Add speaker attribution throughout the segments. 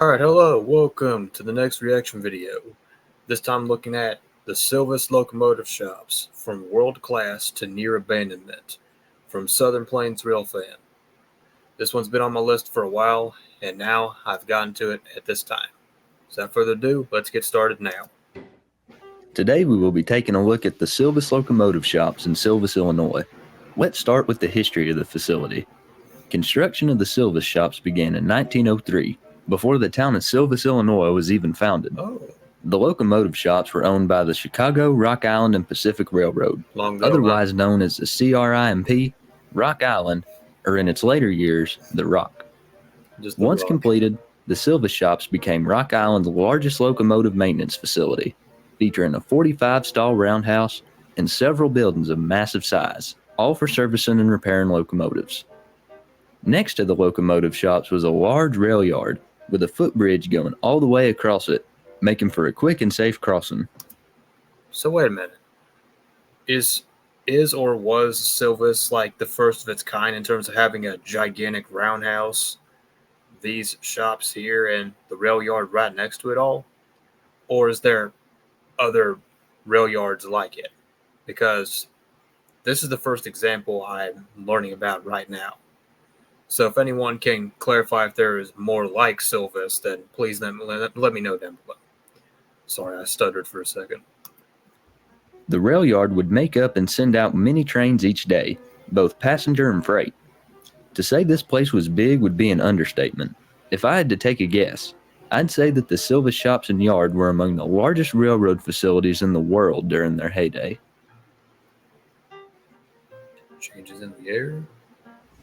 Speaker 1: Alright, hello, welcome to the next reaction video. This time looking at the Silvis Locomotive Shops, from world class to near abandonment, from Southern Plains Rail Fan. This one's been on my list for a while, and now I've gotten to it at this time. Without further ado, let's get started now.
Speaker 2: Today we will be taking a look at the Silvis Locomotive Shops in Silvis, Illinois. Let's start with the history of the facility. Construction of the Silvis Shops began in 1903, before the town of Silvis, Illinois was even founded. The locomotive shops were owned by the Chicago, Rock Island, and Pacific Railroad, otherwise known as the CRIMP, Rock Island, or in its later years, the Rock. Once completed, the Silvis Shops became Rock Island's largest locomotive maintenance facility, featuring a 45-stall roundhouse and several buildings of massive size, all for servicing and repairing locomotives. Next to the locomotive shops was a large rail yard with a footbridge going all the way across it, making for a quick and safe crossing.
Speaker 1: So wait a minute. Is or was Silvis like the first of its kind in terms of having a gigantic roundhouse, these shops here, and the rail yard right next to it all? Or is there other rail yards like it? Because this is the first example I'm learning about right now. So if anyone can clarify if there is more like Silvis, then please let me know down below. Sorry, I stuttered for a second.
Speaker 2: The rail yard would make up and send out many trains each day, both passenger and freight. To say this place was big would be an understatement. If I had to take a guess, I'd say that the Silvis Shops and Yard were among the largest railroad facilities in the world during their heyday.
Speaker 1: Changes in the air.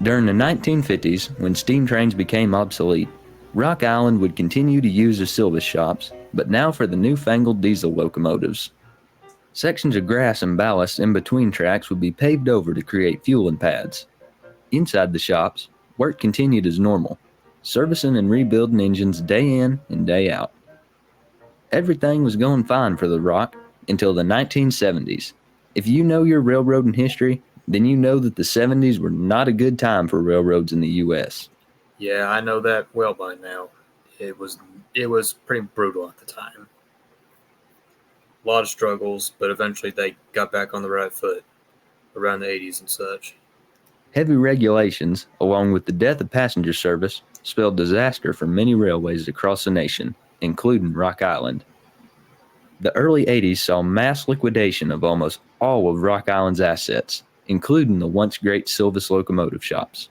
Speaker 2: During the 1950s, when steam trains became obsolete, Rock Island would continue to use the Silvis Shops, but now for the newfangled diesel locomotives. Sections of grass and ballast in between tracks would be paved over to create fueling pads. Inside the shops, work continued as normal, servicing and rebuilding engines day in and day out. Everything was going fine for the Rock until the 1970s. If you know your railroading history, then you know that the 70s were not a good time for railroads in the U.S.
Speaker 1: Yeah, I know that well by now. It was pretty brutal at the time. A lot of struggles, but eventually they got back on the right foot around the 80s and such.
Speaker 2: Heavy regulations, along with the death of passenger service, spelled disaster for many railways across the nation, including Rock Island. The early 80s saw mass liquidation of almost all of Rock Island's assets, including the once great Silvis locomotive shops.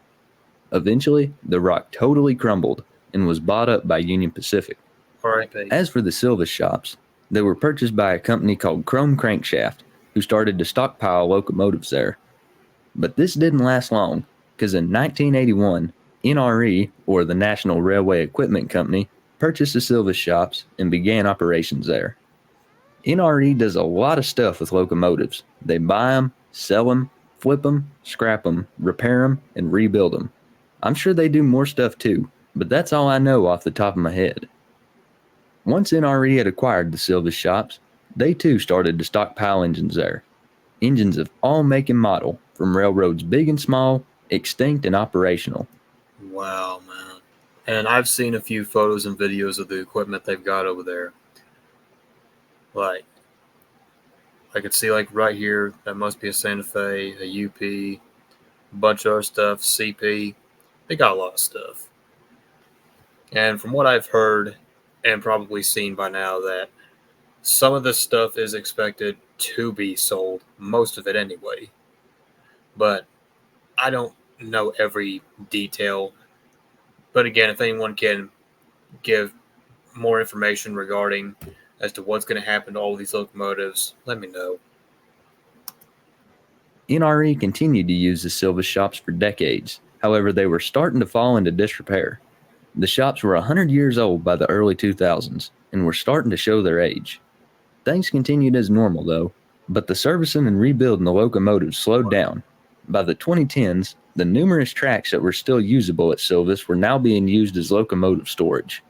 Speaker 2: Eventually, the Rock totally crumbled and was bought up by Union Pacific.
Speaker 1: R.I.P.
Speaker 2: As for the Silvis shops, they were purchased by a company called Chrome Crankshaft, who started to stockpile locomotives there. But this didn't last long, because in 1981, NRE, or the National Railway Equipment Company, purchased the Silvis shops and began operations there. NRE does a lot of stuff with locomotives. They buy them, sell them, flip them, scrap them, repair them, and rebuild them. I'm sure they do more stuff too, but that's all I know off the top of my head. Once NRE had acquired the Silvis shops, they too started to stockpile engines there. Engines of all make and model, from railroads big and small, extinct and operational.
Speaker 1: Wow, man. And I've seen a few photos and videos of the equipment they've got over there. Like, I could see like right here, that must be a Santa Fe, a UP, a bunch of other stuff, CP. They got a lot of stuff. And from what I've heard and probably seen by now, that some of this stuff is expected to be sold, most of it anyway. But I don't know every detail. But again, if anyone can give more information regarding as to what's going to happen to all these locomotives, let me know.
Speaker 2: NRE continued to use the Silvis shops for decades. However, they were starting to fall into disrepair. The shops were 100 years old by the early 2000s and were starting to show their age. Things continued as normal though, but the servicing and rebuilding the locomotives slowed down. By the 2010s, the numerous tracks that were still usable at Silvis were now being used as locomotive storage.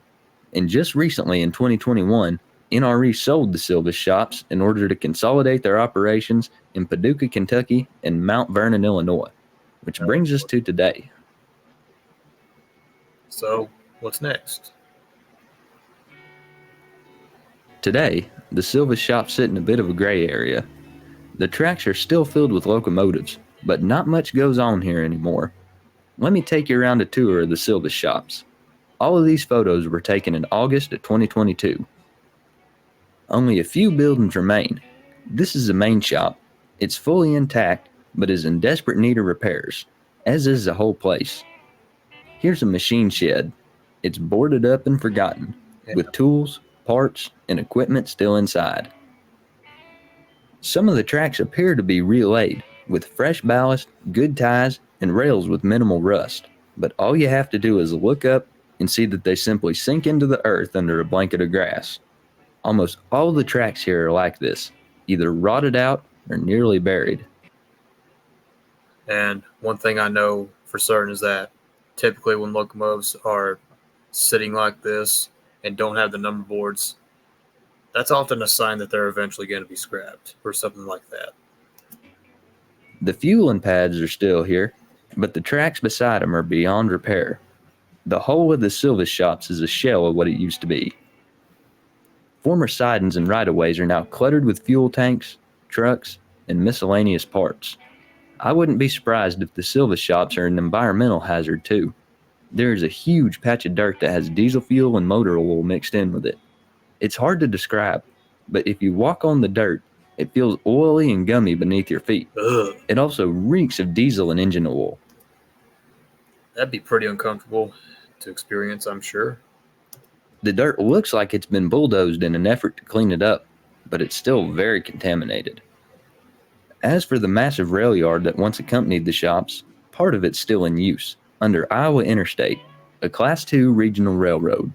Speaker 2: And just recently in 2021, NRE sold the Silvis shops in order to consolidate their operations in Paducah, Kentucky and Mount Vernon, Illinois, which brings us to today.
Speaker 1: So, what's next?
Speaker 2: Today, the Silvis shops sit in a bit of a gray area. The tracks are still filled with locomotives, but not much goes on here anymore. Let me take you around a tour of the Silvis shops. All of these photos were taken in August of 2022. Only a few buildings remain. This is the main shop. It's fully intact, but is in desperate need of repairs, as is the whole place. Here's a machine shed. It's boarded up and forgotten, with tools, parts, and equipment still inside. Some of the tracks appear to be relaid, with fresh ballast, good ties, and rails with minimal rust. But all you have to do is look up and see that they simply sink into the earth under a blanket of grass. Almost all the tracks here are like this, either rotted out or nearly buried.
Speaker 1: And one thing I know for certain is that typically when locomotives are sitting like this and don't have the number boards, that's often a sign that they're eventually going to be scrapped or something like that.
Speaker 2: The fueling pads are still here, but the tracks beside them are beyond repair. The whole of the Silvis shops is a shell of what it used to be. Former sidings and right-of-ways are now cluttered with fuel tanks, trucks, and miscellaneous parts. I wouldn't be surprised if the Silvis shops are an environmental hazard too. There is a huge patch of dirt that has diesel fuel and motor oil mixed in with it. It's hard to describe, but if you walk on the dirt, it feels oily and gummy beneath your feet.
Speaker 1: Ugh.
Speaker 2: It also reeks of diesel and engine oil.
Speaker 1: That'd be pretty uncomfortable to experience, I'm sure.
Speaker 2: The dirt looks like it's been bulldozed in an effort to clean it up, but it's still very contaminated. As for the massive rail yard that once accompanied the shops, part of it's still in use, under Iowa Interstate, a Class II regional railroad.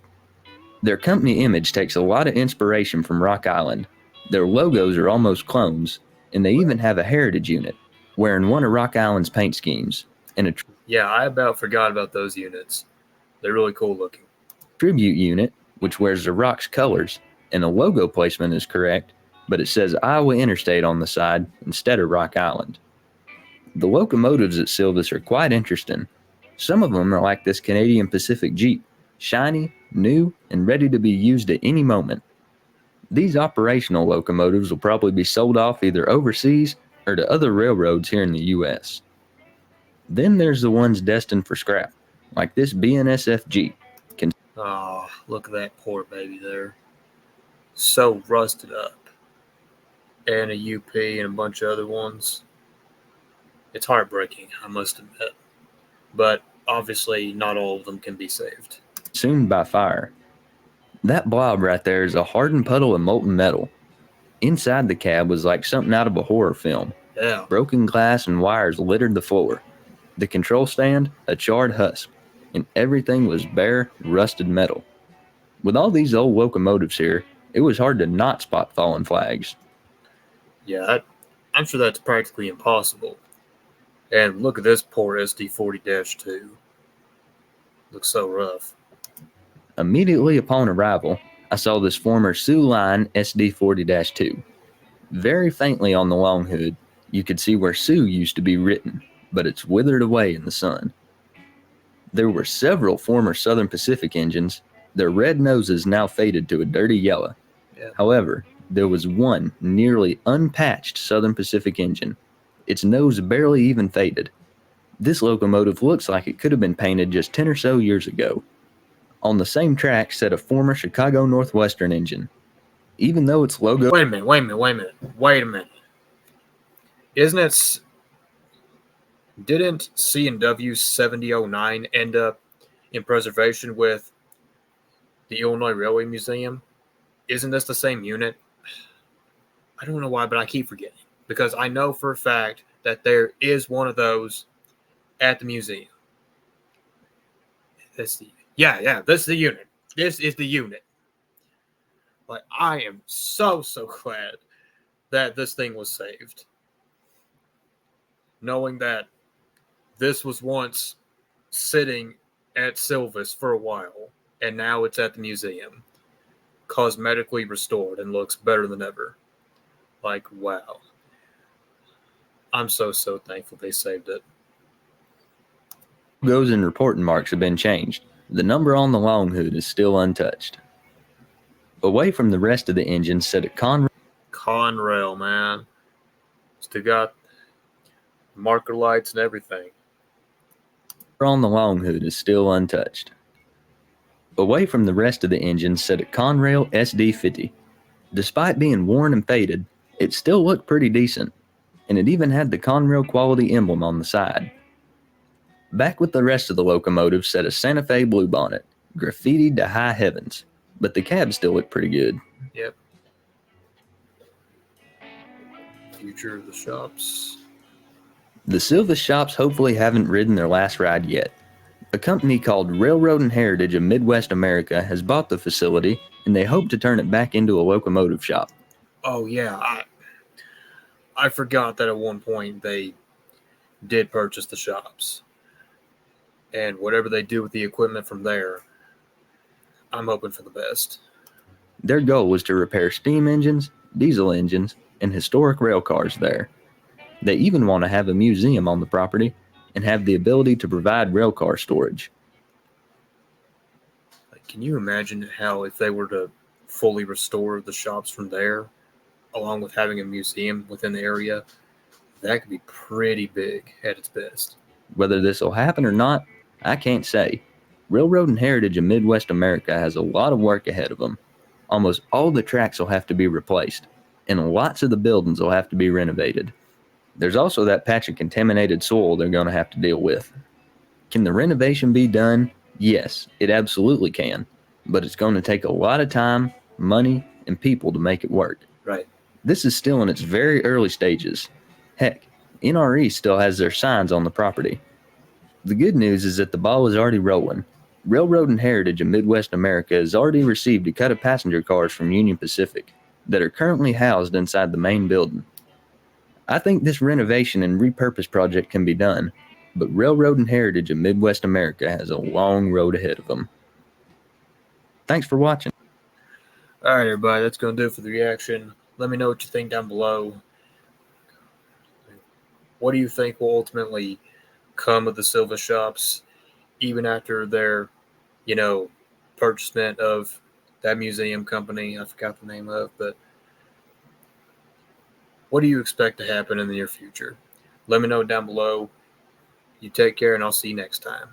Speaker 2: Their company image takes a lot of inspiration from Rock Island. Their logos are almost clones, and they even have a heritage unit, wearing one of Rock Island's paint schemes, and a
Speaker 1: Yeah, I about forgot about those units. They're really cool looking.
Speaker 2: tribute unit, which wears the Rock's colors, and the logo placement is correct, but it says Iowa Interstate on the side instead of Rock Island. The locomotives at Silvis are quite interesting. Some of them are like this Canadian Pacific Jeep, shiny, new, and ready to be used at any moment. These operational locomotives will probably be sold off either overseas or to other railroads here in the US. Then there's the ones destined for scrap, like this BNSF Jeep.
Speaker 1: Oh, look at that poor baby there. So rusted up. And a UP and a bunch of other ones. It's heartbreaking, I must admit. But obviously, not all of them can be saved.
Speaker 2: Consumed by fire. That blob right there is a hardened puddle of molten metal. Inside the cab was like something out of a horror film.
Speaker 1: Yeah.
Speaker 2: Broken glass and wires littered the floor. The control stand, a charred husk, and everything was bare, rusted metal. With all these old locomotives here, it was hard to not spot fallen flags.
Speaker 1: Yeah, I'm sure that's practically impossible. And look at this poor SD40-2. Looks so rough.
Speaker 2: Immediately upon arrival, I saw this former Sioux Line SD40-2. Very faintly on the long hood, you could see where Sioux used to be written, but it's withered away in the sun. There were several former Southern Pacific engines, their red noses now faded to a dirty yellow.
Speaker 1: Yeah.
Speaker 2: However, there was one nearly unpatched Southern Pacific engine. Its nose barely even faded. This locomotive looks like it could have been painted just 10 or so years ago. On the same track sat a former Chicago Northwestern engine. Even though its logo...
Speaker 1: Wait a minute. Isn't it... Didn't C&W 7009 end up in preservation with the Illinois Railway Museum? Isn't this the same unit? I don't know why, but I keep forgetting. Because I know for a fact that there is one of those at the museum. This is the unit. This is the unit. Like, I am so glad that this thing was saved. Knowing that this was once sitting at Silvis for a while, and now it's at the museum, cosmetically restored and looks better than ever. Like, wow. I'm so thankful they saved it.
Speaker 2: Logos and reporting marks have been changed. The number on the long hood is still untouched. Away from the rest of the engine sit a
Speaker 1: Conrail, man. Still got marker lights and everything.
Speaker 2: on the long hood is still untouched. Away from the rest of the engine sit a Conrail SD50. Despite being worn and faded, it still looked pretty decent, and it even had the Conrail quality emblem on the side. Back with the rest of the locomotive sat a Santa Fe bluebonnet, graffitied to high heavens, but the cab still looked pretty good.
Speaker 1: Yep. Future of the shops.
Speaker 2: The Silvis shops hopefully haven't ridden their last ride yet. A company called Railroad and Heritage of Midwest America has bought the facility, and they hope to turn it back into a locomotive shop.
Speaker 1: Oh yeah, I forgot that at one point they did purchase the shops. And whatever they do with the equipment from there, I'm hoping for the best.
Speaker 2: Their goal was to repair steam engines, diesel engines, and historic rail cars there. They even want to have a museum on the property and have the ability to provide railcar storage.
Speaker 1: Like, can you imagine how if they were to fully restore the shops from there, along with having a museum within the area, that could be pretty big at its best.
Speaker 2: Whether this will happen or not, I can't say. Railroad and Heritage of Midwest America has a lot of work ahead of them. Almost all the tracks will have to be replaced, and lots of the buildings will have to be renovated. There's also that patch of contaminated soil they're going to have to deal with. Can the renovation be done? Yes, it absolutely can, but it's going to take a lot of time, money, and people to make it work.
Speaker 1: Right.
Speaker 2: This is still in its very early stages. Heck, NRE still has their signs on the property. The good news is that the ball is already rolling. Railroad and Heritage of Midwest America has already received a cut of passenger cars from Union Pacific that are currently housed inside the main building. I think this renovation and repurpose project can be done, but Railroad and Heritage of Midwest America has a long road ahead of them. Thanks for watching.
Speaker 1: All right, everybody, that's going to do it for the reaction. Let me know what you think down below. What do you think will ultimately come of the Silvis shops, even after their, purchasement of that museum company I forgot the name of, but what do you expect to happen in the near future? Let me know down below. You take care, and I'll see you next time.